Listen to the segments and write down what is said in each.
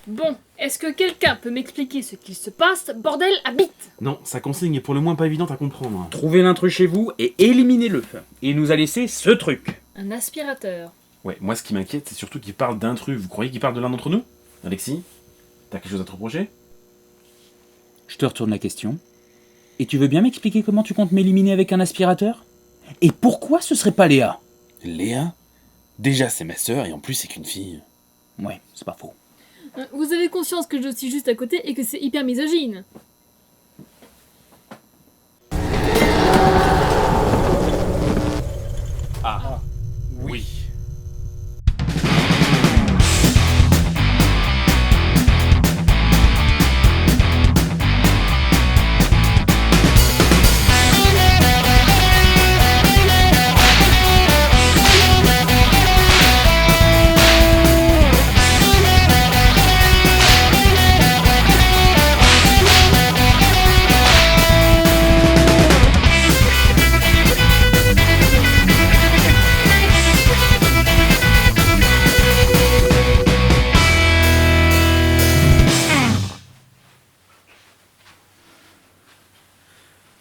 Bon, est-ce que quelqu'un peut m'expliquer ce qu'il se passe, bordel, à bite? Non, sa consigne est pour le moins pas évidente à comprendre. Trouvez l'intrus chez vous et éliminez-le. Et il nous a laissé ce truc. Un aspirateur. Ouais, moi ce qui m'inquiète, c'est surtout qu'il parle d'intrus. Vous croyez qu'il parle de l'un d'entre nous? Alexis, t'as quelque chose à te reprocher? Je te retourne la question. Et tu veux bien m'expliquer comment tu comptes m'éliminer avec un aspirateur? Et pourquoi ce serait pas Léa? Léa? Déjà c'est ma sœur et en plus c'est qu'une fille. Ouais, c'est pas faux. Vous avez conscience que je suis juste à côté et que c'est hyper misogyne. Ah, oui.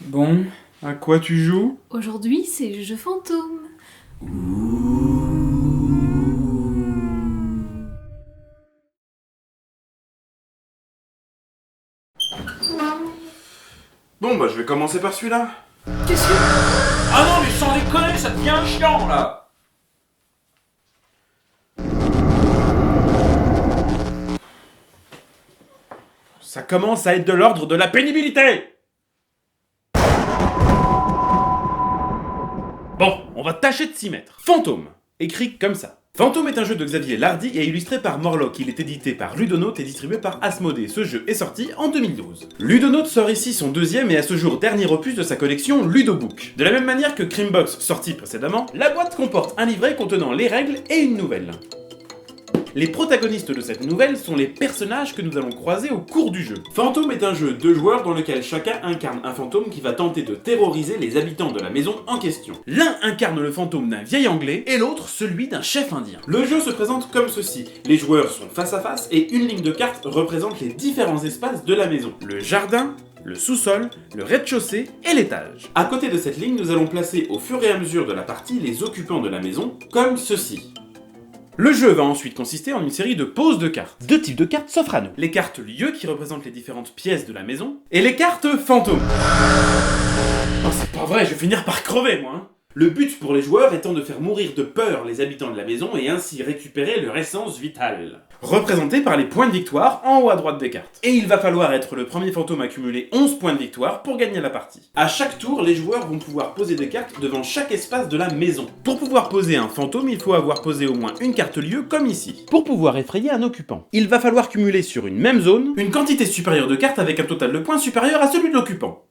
Bon, à quoi tu joues? Aujourd'hui, c'est le jeu fantôme. Bon bah je vais commencer par celui-là. Qu'est-ce que... Ah non, mais sans déconner, ça devient chiant là! Ça commence à être de l'ordre de la pénibilité. Bon, on va tâcher de s'y mettre. Fantôme, écrit comme ça. Fantôme est un jeu de Xavier Lardy et illustré par Morlock. Il est édité par Ludonote et distribué par Asmodée. Ce jeu est sorti en 2012. Ludonote sort ici son deuxième et à ce jour dernier opus de sa collection Ludobook. De la même manière que Creambox sorti précédemment, la boîte comporte un livret contenant les règles et une nouvelle. Les protagonistes de cette nouvelle sont les personnages que nous allons croiser au cours du jeu. Fantôme est un jeu de joueurs dans lequel chacun incarne un fantôme qui va tenter de terroriser les habitants de la maison en question. L'un incarne le fantôme d'un vieil anglais et l'autre celui d'un chef indien. Le jeu se présente comme ceci. Les joueurs sont face à face et une ligne de cartes représente les différents espaces de la maison. Le jardin, le sous-sol, le rez-de-chaussée et l'étage. À côté de cette ligne, nous allons placer au fur et à mesure de la partie les occupants de la maison, comme ceci. Le jeu va ensuite consister en une série de poses de cartes. Deux types de cartes s'offrent à nous. Les cartes lieux qui représentent les différentes pièces de la maison, et les cartes fantômes. Oh, c'est pas vrai, je vais finir par crever moi. Le but pour les joueurs étant de faire mourir de peur les habitants de la maison et ainsi récupérer leur essence vitale. Représenté par les points de victoire en haut à droite des cartes. Et il va falloir être le premier fantôme à cumuler 11 points de victoire pour gagner la partie. À chaque tour, les joueurs vont pouvoir poser des cartes devant chaque espace de la maison. Pour pouvoir poser un fantôme, il faut avoir posé au moins une carte lieu comme ici. Pour pouvoir effrayer un occupant, il va falloir cumuler sur une même zone une quantité supérieure de cartes avec un total de points supérieur à celui de l'occupant.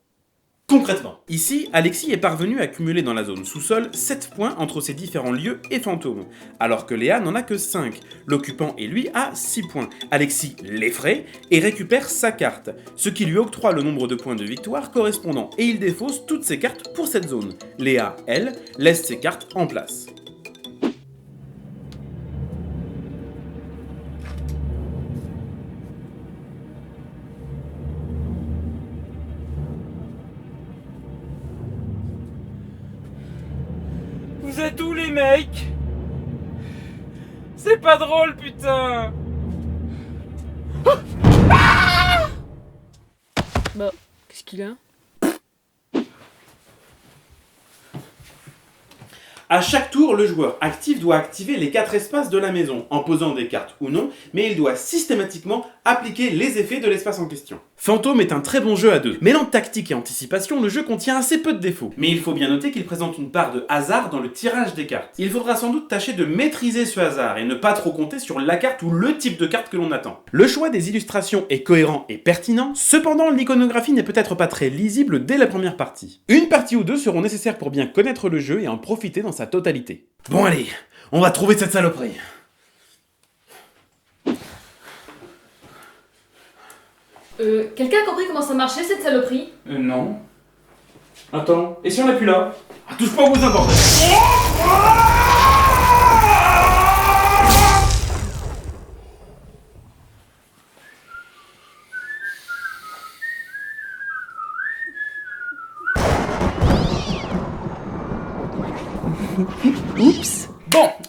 Concrètement, ici, Alexis est parvenu à cumuler dans la zone sous-sol 7 points entre ses différents lieux et fantômes, alors que Léa n'en a que 5. L'occupant et lui a 6 points. Alexis l'effraie et récupère sa carte, ce qui lui octroie le nombre de points de victoire correspondant et il défausse toutes ses cartes pour cette zone. Léa, elle, laisse ses cartes en place. Vous êtes où les mecs? C'est pas drôle, putain! Bah, qu'est-ce qu'il a? À chaque tour, le joueur actif doit activer les 4 espaces de la maison, en posant des cartes ou non, mais il doit systématiquement appliquer les effets de l'espace en question. Fantôme est un très bon jeu à deux. Mêlant tactique et anticipation, le jeu contient assez peu de défauts. Mais il faut bien noter qu'il présente une part de hasard dans le tirage des cartes. Il faudra sans doute tâcher de maîtriser ce hasard et ne pas trop compter sur la carte ou le type de carte que l'on attend. Le choix des illustrations est cohérent et pertinent, cependant l'iconographie n'est peut-être pas très lisible dès la première partie. Une partie ou deux seront nécessaires pour bien connaître le jeu et en profiter dans sa totalité. Bon allez, on va trouver cette saloperie. Quelqu'un a compris comment ça marchait cette saloperie? Non. Attends, et si on appuie là? Ah, touche pas aux voisins, bordel!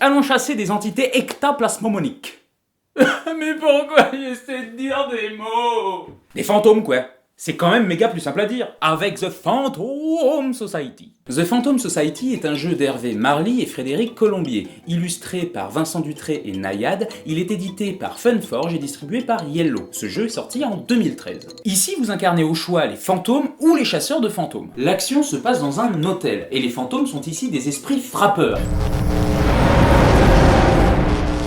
allons chasser des entités ectoplasmomoniques. Mais pourquoi j'essaie de dire des mots? Des fantômes, quoi. C'est quand même méga plus simple à dire. Avec The Phantom Society. The Phantom Society est un jeu d'Hervé Marly et Frédéric Colombier. Illustré par Vincent Dutré et Nayad, il est édité par Funforge et distribué par Yellow. Ce jeu est sorti en 2013. Ici, vous incarnez au choix les fantômes ou les chasseurs de fantômes. L'action se passe dans un hôtel, et les fantômes sont ici des esprits frappeurs.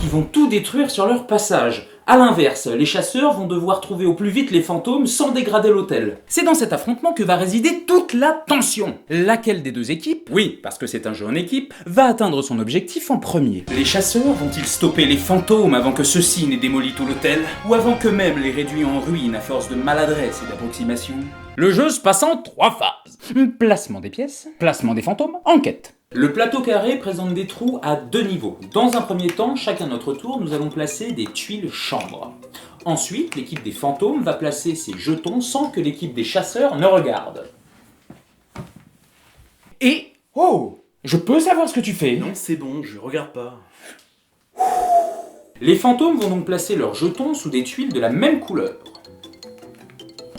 Qui vont tout détruire sur leur passage. A l'inverse, les chasseurs vont devoir trouver au plus vite les fantômes sans dégrader l'hôtel. C'est dans cet affrontement que va résider toute la tension. Laquelle des deux équipes, oui, parce que c'est un jeu en équipe, va atteindre son objectif en premier? Les chasseurs vont-ils stopper les fantômes avant que ceux-ci n'aient démoli tout l'hôtel? Ou avant qu'eux-mêmes les réduits en ruine à force de maladresse et d'approximation? Le jeu se passe en 3 phases. Placement des pièces, placement des fantômes, enquête. Le plateau carré présente des trous à 2 niveaux. Dans un premier temps, chacun notre tour, nous allons placer des tuiles chambres. Ensuite, l'équipe des fantômes va placer ses jetons sans que l'équipe des chasseurs ne regarde. Et... oh! Je peux savoir ce que tu fais? Non, c'est bon, je regarde pas. Les fantômes vont donc placer leurs jetons sous des tuiles de la même couleur.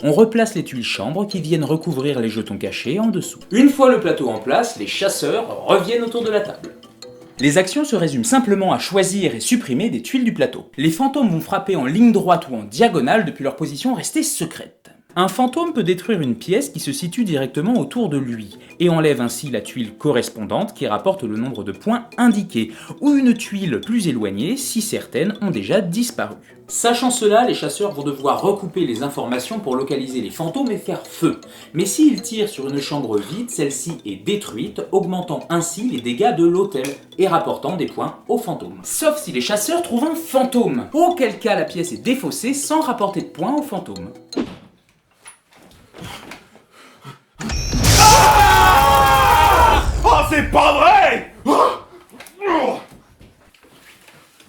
On replace les tuiles chambres qui viennent recouvrir les jetons cachés en dessous. Une fois le plateau en place, les chasseurs reviennent autour de la table. Les actions se résument simplement à choisir et supprimer des tuiles du plateau. Les fantômes vont frapper en ligne droite ou en diagonale depuis leur position restée secrète. Un fantôme peut détruire une pièce qui se situe directement autour de lui, et enlève ainsi la tuile correspondante qui rapporte le nombre de points indiqués, ou une tuile plus éloignée si certaines ont déjà disparu. Sachant cela, les chasseurs vont devoir recouper les informations pour localiser les fantômes et faire feu. Mais s'ils tirent sur une chambre vide, celle-ci est détruite, augmentant ainsi les dégâts de l'hôtel et rapportant des points aux fantômes. Sauf si les chasseurs trouvent un fantôme, auquel cas la pièce est défaussée sans rapporter de points aux fantômes. Oh, c'est pas vrai!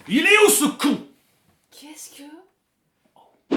Il est où ce con? Qu'est-ce que...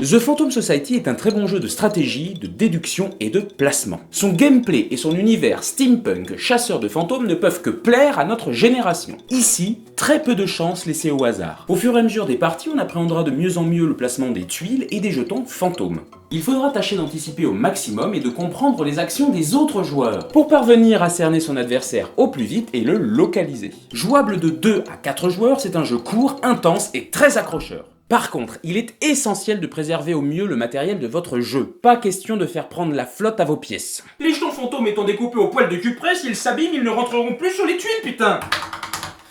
The Phantom Society est un très bon jeu de stratégie, de déduction et de placement. Son gameplay et son univers steampunk chasseur de fantômes ne peuvent que plaire à notre génération. Ici, très peu de chances laissées au hasard. Au fur et à mesure des parties, on appréhendera de mieux en mieux le placement des tuiles et des jetons fantômes. Il faudra tâcher d'anticiper au maximum et de comprendre les actions des autres joueurs pour parvenir à cerner son adversaire au plus vite et le localiser. Jouable de 2 à 4 joueurs, c'est un jeu court, intense et très accrocheur. Par contre, il est essentiel de préserver au mieux le matériel de votre jeu. Pas question de faire prendre la flotte à vos pièces. Les jetons fantômes étant découpés au poil de cupré, s'ils s'abîment, ils ne rentreront plus sur les tuiles, putain!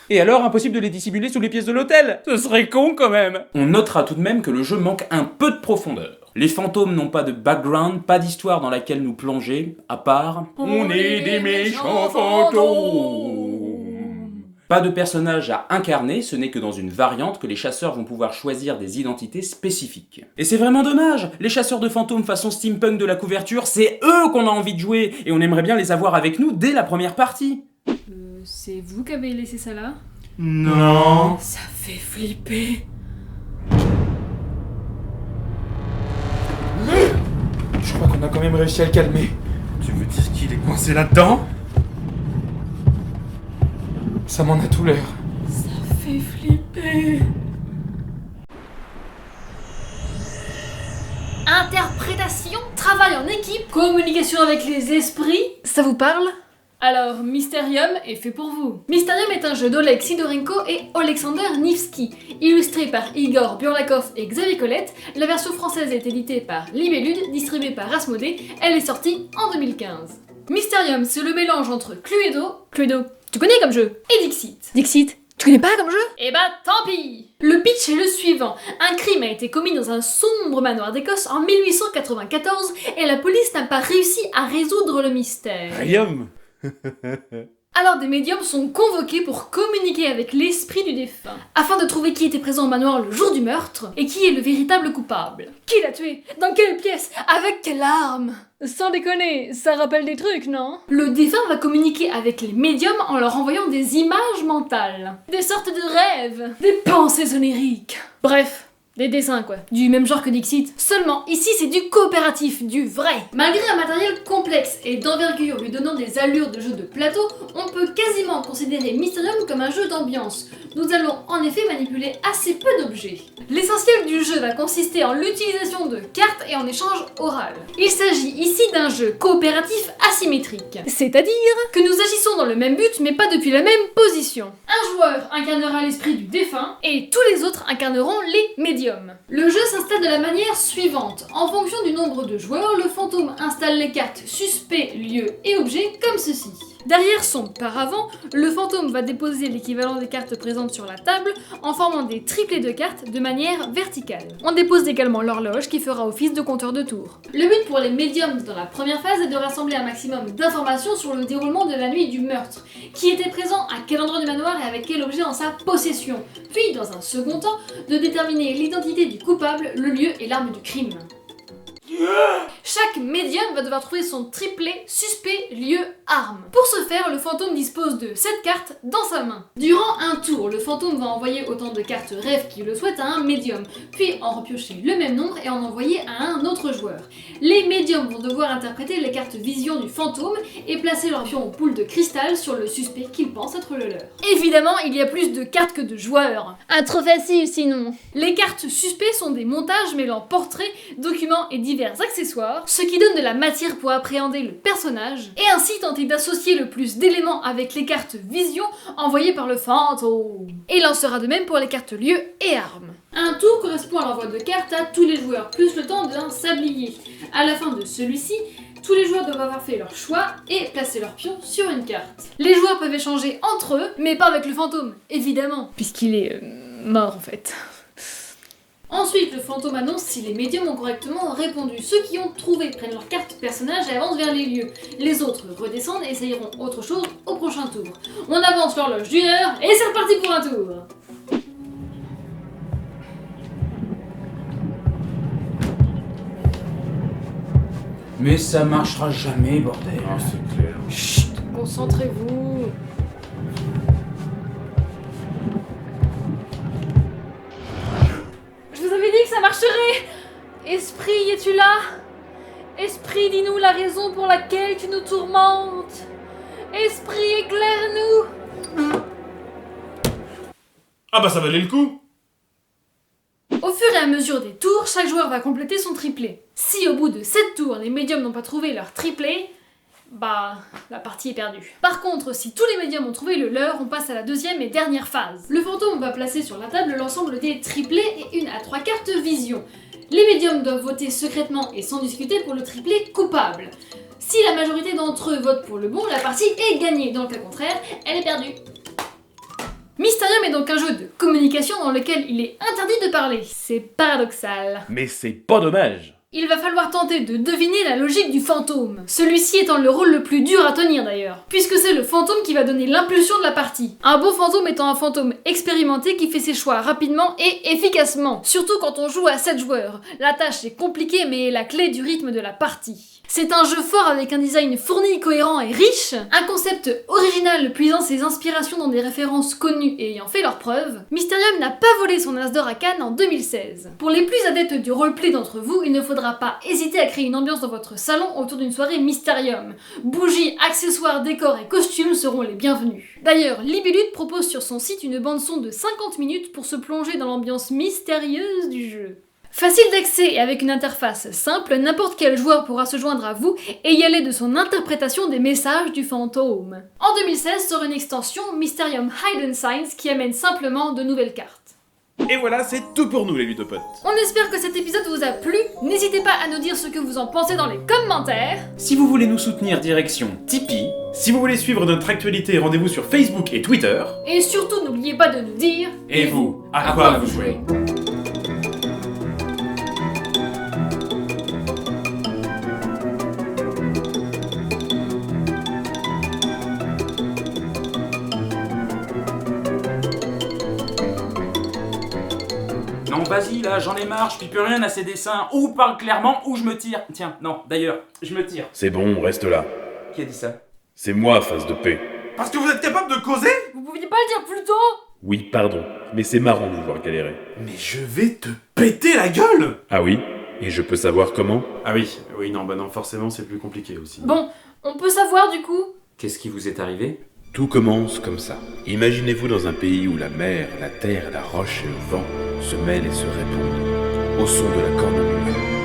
Et alors, impossible de les dissimuler sous les pièces de l'hôtel? Ce serait con quand même! On notera tout de même que le jeu manque un peu de profondeur. Les fantômes n'ont pas de background, pas d'histoire dans laquelle nous plonger, à part... On est des méchants fantômes! Pas de personnage à incarner, ce n'est que dans une variante que les chasseurs vont pouvoir choisir des identités spécifiques. Et c'est vraiment dommage! Les chasseurs de fantômes façon steampunk de la couverture, c'est eux qu'on a envie de jouer, et on aimerait bien les avoir avec nous dès la première partie! C'est vous qui avez laissé ça là? Non. Ça fait flipper. Je crois qu'on a quand même réussi à le calmer. Tu veux dire qu'il est coincé là-dedans? Ça m'en a tout l'air. Ça fait flipper. Interprétation, travail en équipe, communication avec les esprits, ça vous parle? Alors, Mysterium est fait pour vous. Mysterium est un jeu d'Oleg Sidorenko et Alexander Nivski. Illustré par Igor Burlakov et Xavier Colette, la version française est éditée par Libellude, distribuée par Asmodée, elle est sortie en 2015. Mysterium, c'est le mélange entre Cluedo, tu connais comme jeu, et Dixit. Dixit, tu connais pas comme jeu? Eh bah tant pis. Le pitch est le suivant. Un crime a été commis dans un sombre manoir d'Écosse en 1894 et la police n'a pas réussi à résoudre le mystère. Rium. Alors des médiums sont convoqués pour communiquer avec l'esprit du défunt, afin de trouver qui était présent au manoir le jour du meurtre, et qui est le véritable coupable. Qui l'a tué? Dans quelle pièce? Avec quelle arme? Sans déconner, ça rappelle des trucs, non? Le défunt va communiquer avec les médiums en leur envoyant des images mentales. Des sortes de rêves, des pensées oniriques. Bref, Des dessins quoi, du même genre que Dixit. Seulement, ici c'est du coopératif, du vrai. Malgré un matériel complexe et d'envergure lui donnant des allures de jeu de plateau, on peut quasiment considérer Mysterium comme un jeu d'ambiance. Nous allons en effet manipuler assez peu d'objets. L'essentiel du jeu va consister en l'utilisation de cartes et en échange oral. Il s'agit ici d'un jeu coopératif asymétrique, c'est-à-dire que nous agissons dans le même but mais pas depuis la même position. Un joueur incarnera l'esprit du défunt et tous les autres incarneront les médiums. Le jeu s'installe de la manière suivante. En fonction du nombre de joueurs, le fantôme installe les cartes suspects, lieux et objets comme ceci. Derrière son paravent, le fantôme va déposer l'équivalent des cartes présentes sur la table en formant des triplés de cartes de manière verticale. On dépose également l'horloge qui fera office de compteur de tours. Le but pour les médiums dans la première phase est de rassembler un maximum d'informations sur le déroulement de la nuit du meurtre, qui était présent à quel endroit du manoir et avec quel objet en sa possession, puis dans un second temps, de déterminer l'identité du coupable, le lieu et l'arme du crime. Chaque médium va devoir trouver son triplet suspect, lieu, arme. Pour ce faire, le fantôme dispose de 7 cartes dans sa main. Durant un tour, le fantôme va envoyer autant de cartes rêves qu'il le souhaite à un médium, puis en repiocher le même nombre et en envoyer à un autre joueur. Les médiums vont devoir interpréter les cartes vision du fantôme et placer leur pion en poule de cristal sur le suspect qu'ils pensent être le leur. Évidemment, il y a plus de cartes que de joueurs. Trop facile sinon. Les cartes suspects sont des montages mêlant portraits, documents et divers accessoires, ce qui donne de la matière pour appréhender le personnage, et ainsi tenter d'associer le plus d'éléments avec les cartes vision envoyées par le fantôme. Et il en sera de même pour les cartes lieux et armes. Un tour correspond à l'envoi de cartes à tous les joueurs, plus le temps d'un sablier. À la fin de celui-ci, tous les joueurs doivent avoir fait leur choix et placer leur pion sur une carte. Les joueurs peuvent échanger entre eux, mais pas avec le fantôme, évidemment, puisqu'il est mort en fait. Ensuite, le fantôme annonce si les médiums ont correctement répondu. Ceux qui ont trouvé prennent leur carte personnage et avancent vers les lieux. Les autres redescendent et essayeront autre chose au prochain tour. On avance l'horloge d'une heure et c'est reparti pour un tour. Mais ça marchera jamais, bordel. Ah, c'est clair. Chut, concentrez-vous. Je vous avais dit que ça marcherait. Esprit, es-tu là? Esprit, dis-nous la raison pour laquelle tu nous tourmentes. Esprit, éclaire-nous. Ah bah ça valait le coup. Au fur et à mesure des tours, chaque joueur va compléter son triplé. Si au bout de 7 tours, les médiums n'ont pas trouvé leur triplé, bah, la partie est perdue. Par contre, si tous les médiums ont trouvé le leur, on passe à la deuxième et dernière phase. Le fantôme va placer sur la table l'ensemble des triplés et 1 à 3 cartes vision. Les médiums doivent voter secrètement et sans discuter pour le triplé coupable. Si la majorité d'entre eux votent pour le bon, la partie est gagnée. Dans le cas contraire, elle est perdue. Mysterium est donc un jeu de communication dans lequel il est interdit de parler. C'est paradoxal. Mais c'est pas dommage. Il va falloir tenter de deviner la logique du fantôme. Celui-ci étant le rôle le plus dur à tenir d'ailleurs, puisque c'est le fantôme qui va donner l'impulsion de la partie. Un bon fantôme étant un fantôme expérimenté qui fait ses choix rapidement et efficacement, surtout quand on joue à 7 joueurs. La tâche est compliquée mais est la clé du rythme de la partie. C'est un jeu fort avec un design fourni, cohérent et riche, un concept original puisant ses inspirations dans des références connues et ayant fait leurs preuves. Mysterium n'a pas volé son As d'or à Cannes en 2016. Pour les plus adeptes du roleplay d'entre vous, il ne faudra pas hésiter à créer une ambiance dans votre salon autour d'une soirée Mysterium. Bougies, accessoires, décors et costumes seront les bienvenus. D'ailleurs, Libellude propose sur son site une bande-son de 50 minutes pour se plonger dans l'ambiance mystérieuse du jeu. Facile d'accès et avec une interface simple, n'importe quel joueur pourra se joindre à vous et y aller de son interprétation des messages du fantôme. En 2016 sort une extension Mysterium Hidden Signs qui amène simplement de nouvelles cartes. Et voilà, c'est tout pour nous les ludopotes. On espère que cet épisode vous a plu, n'hésitez pas à nous dire ce que vous en pensez dans les commentaires. Si vous voulez nous soutenir, direction Tipeee. Si vous voulez suivre notre actualité, rendez-vous sur Facebook et Twitter. Et surtout n'oubliez pas de nous dire... Et vous, à quoi vous jouez? Non, vas-y, là, j'en ai marre, je pipe plus rien à ces dessins. Ou parle clairement, ou je me tire. Tiens, non, d'ailleurs, je me tire. C'est bon, reste là. Qui a dit ça? C'est moi, face de paix. Parce que vous êtes capable de causer? Vous pouviez pas le dire plus tôt? Oui, pardon. mais c'est marrant de vous voir galérer. Mais je vais te péter la gueule! Ah oui? Et je peux savoir comment? Ah oui, non, forcément c'est plus compliqué aussi. Bon, on peut savoir du coup? Qu'est-ce qui vous est arrivé? Tout commence comme ça. Imaginez-vous dans un pays où la mer, la terre, la roche et le vent se mêlent et se répondent au son de la cornemuse.